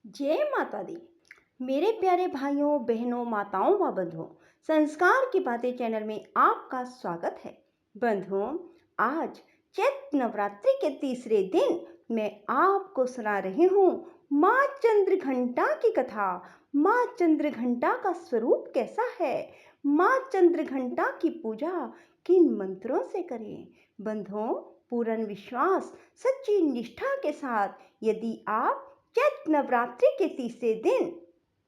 जय माता दी। मेरे प्यारे भाइयों बहनों माताओं व बंधुओं, संस्कार की बातें चैनल में आपका स्वागत है। बंधुओं, आज चैत्र नवरात्रि के तीसरे दिन मैं आपको सुना रही हूँ माँ चंद्रघंटा की कथा। माँ चंद्रघंटा का स्वरूप कैसा है, माँ चंद्रघंटा की पूजा किन मंत्रों से करें। बंधुओं, पूर्ण विश्वास सच्ची निष्ठा के साथ यदि आप चैत्र नवरात्रि के तीसरे दिन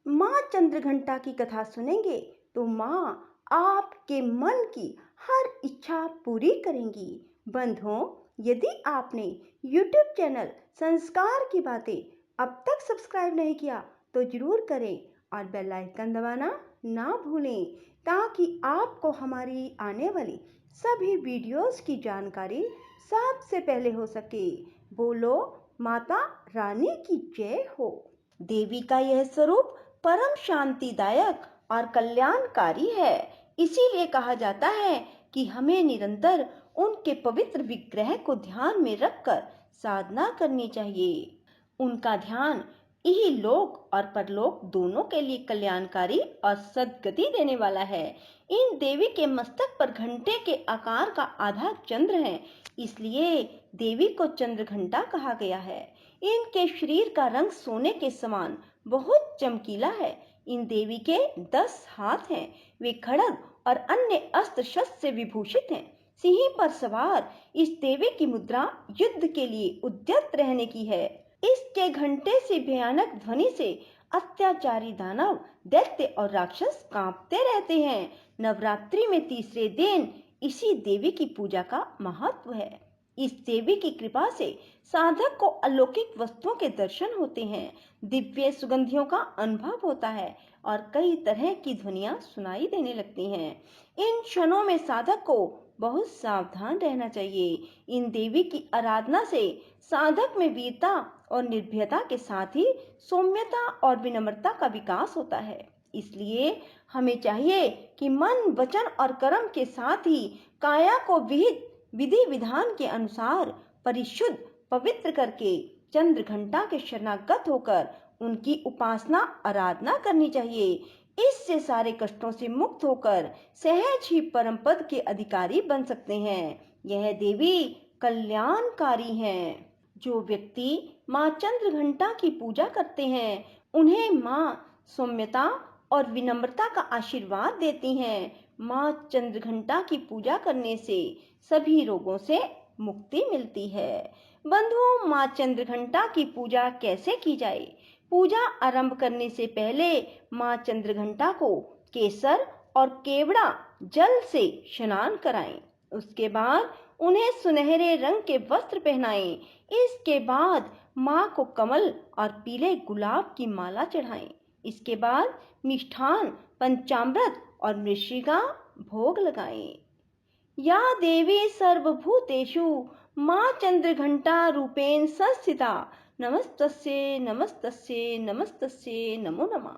माँ चंद्रघंटा की कथा सुनेंगे तो माँ आपके मन की हर इच्छा पूरी करेंगी। बंधुओं, यदि आपने YouTube चैनल संस्कार की बातें अब तक सब्सक्राइब नहीं किया तो जरूर करें और बेल आइकन दबाना ना भूलें ताकि आपको हमारी आने वाली सभी वीडियोस की जानकारी सबसे पहले हो सके। बोलो माता रानी की जय हो। देवी का यह स्वरूप परम शांतिदायक और कल्याणकारी है। इसीलिए कहा जाता है कि हमें निरंतर उनके पवित्र विग्रह को ध्यान में रखकर साधना करनी चाहिए। उनका ध्यान इहलोक और परलोक दोनों के लिए कल्याणकारी और सद्गति देने वाला है। इन देवी के मस्तक पर घंटे के आकार का आधा चंद्र है, इसलिए देवी को चंद्रघंटा कहा गया है। इनके शरीर का रंग सोने के समान बहुत चमकीला है। इन देवी के 10 हाथ हैं। वे खड्ग और अन्य अस्त्र शस्त्र से विभूषित हैं। सिंह पर सवार इस देवी की मुद्रा युद्ध के लिए उद्यत रहने की है। इसके घंटे से भयानक ध्वनि से अत्याचारी दानव, दैत्य और राक्षस कांपते रहते हैं। नवरात्रि में तीसरे दिन इसी देवी की पूजा का महत्व है। इस देवी की कृपा से साधक को अलौकिक वस्तुओं के दर्शन होते हैं, दिव्य सुगंधियों का अनुभव होता है और कई तरह की ध्वनियां सुनाई देने लगती हैं। इन क्षणों में साधक को बहुत सावधान रहना चाहिए। इन देवी की आराधना से साधक में वीरता और निर्भयता के साथ ही सौम्यता और विनम्रता का विकास होता है। इसलिए हमें चाहिए कि मन, वचन और कर्म के साथ ही काया को विहित विधि विधान के अनुसार परिशुद्ध पवित्र करके चंद्रघंटा के शरणागत होकर उनकी उपासना आराधना करनी चाहिए। इससे सारे कष्टों से मुक्त होकर सहज ही परम पद के अधिकारी बन सकते हैं। यह देवी कल्याणकारी हैं। जो व्यक्ति माँ चंद्रघंटा की पूजा करते हैं उन्हें माँ सौम्यता और विनम्रता का आशीर्वाद देती हैं। माँ चंद्रघंटा की पूजा करने से सभी रोगों से मुक्ति मिलती है। बंधुओं, माँ चंद्रघंटा की पूजा कैसे की जाए। पूजा आरंभ करने से पहले माँ चंद्रघंटा को केसर और केवड़ा जल से स्नान कराएं। उसके बाद उन्हें सुनहरे रंग के वस्त्र पहनाएं। इसके बाद माँ को कमल और पीले गुलाब की माला चढ़ाएं। इसके बाद मिष्ठान, पंचामृत और मृषिका भोग लगाएं। या देवी सर्वभूतेषु माँ चंद्रघंटा रूपेण संस्थिता नमस्तस्यै नमस्तस्यै नमस्तस्यै नमो नमः।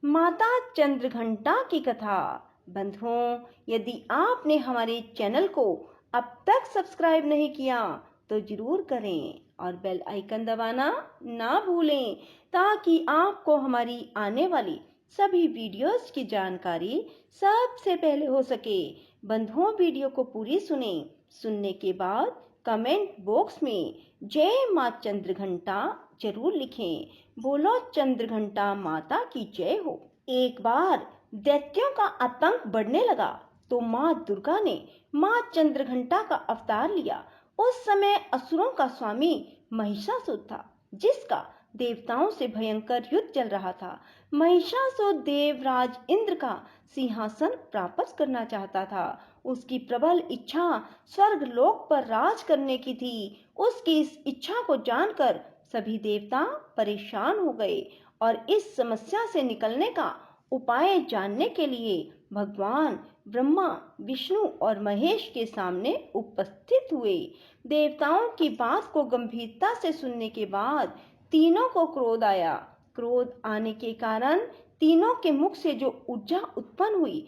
माता चंद्रघंटा की कथा। बंधुओं, यदि आपने हमारे चैनल को अब तक सब्सक्राइब नहीं किया तो जरूर करें और बेल आइकन दबाना ना भूलें ताकि आपको हमारी आने वाली सभी वीडियोस की जानकारी सबसे पहले हो सके। बंधुओं, वीडियो को पूरी सुनें। सुनने के बाद कमेंट बॉक्स में जय माँ चंद्रघंटा जरूर लिखें। बोलो चंद्रघंटा माता की जय हो। एक बार दैत्यों का आतंक बढ़ने लगा तो माँ दुर्गा ने माँ चंद्रघंटा का अवतार लिया। उस समय असुरों का स्वामी महिषासुर था, जिसका देवताओं से भयंकर युद्ध चल रहा था। महिषासुर देवराज इंद्र का सिंहासन प्राप्त करना चाहता था। उसकी प्रबल इच्छा स्वर्ग लोक पर राज करने की थी। उसकी इस इच्छा को जानकर सभी देवता परेशान हो गए और इस समस्या से निकलने का उपाय जानने के लिए भगवान ब्रह्मा, विष्णु और महेश के सामने उपस्थित हुए। देवताओं की बात को गंभीरता से सुनने के बाद तीनों को क्रोध आया। क्रोध आने के कारण तीनों के मुख से जो ऊर्जा उत्पन्न हुई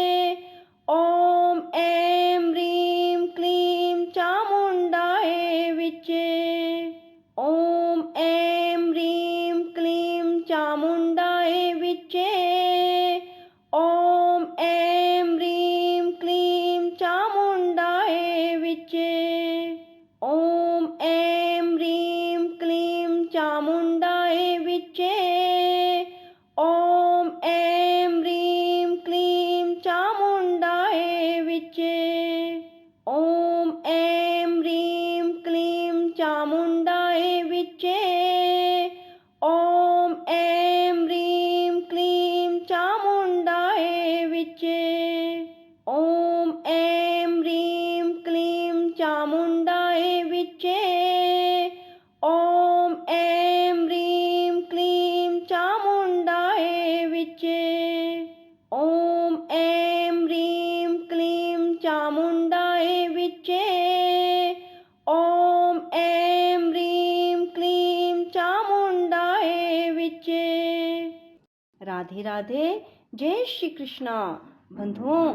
चामुंडाए विचे। ओम ऐं ह्रीं क्लीं चामुंडाए विचे। ओम ऐं ह्रीं क्लीं चामुंडाए विचे। ओम ऐं ह्रीं क्लीं चामुंडाए विचे। ओम ऐं ह्रीं क्लीं चामुंडाए विचे। ओम ऐं ह्रीं क्लीं चामुंडाए विचे। ओम ऐं ह्रीं क्लीं चामुंडाए विचे। ओम ऐं ह्रीं क्लीं चामुंडाए विचे। ओम ऐं ह्रीं क्लीं चामुंडाए विचे। ओम ऐं ह्रीं क्लीं चामुंडाए विचे। ओम ऐं ह्रीं क्लीं चामुंडाए विचे। राधे राधे, जय श्री कृष्णा। बंधुओं,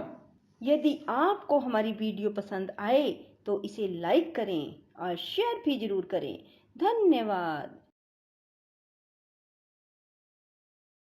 यदि आपको हमारी वीडियो पसंद आए तो इसे लाइक करें और शेयर भी जरूर करें। धन्यवाद।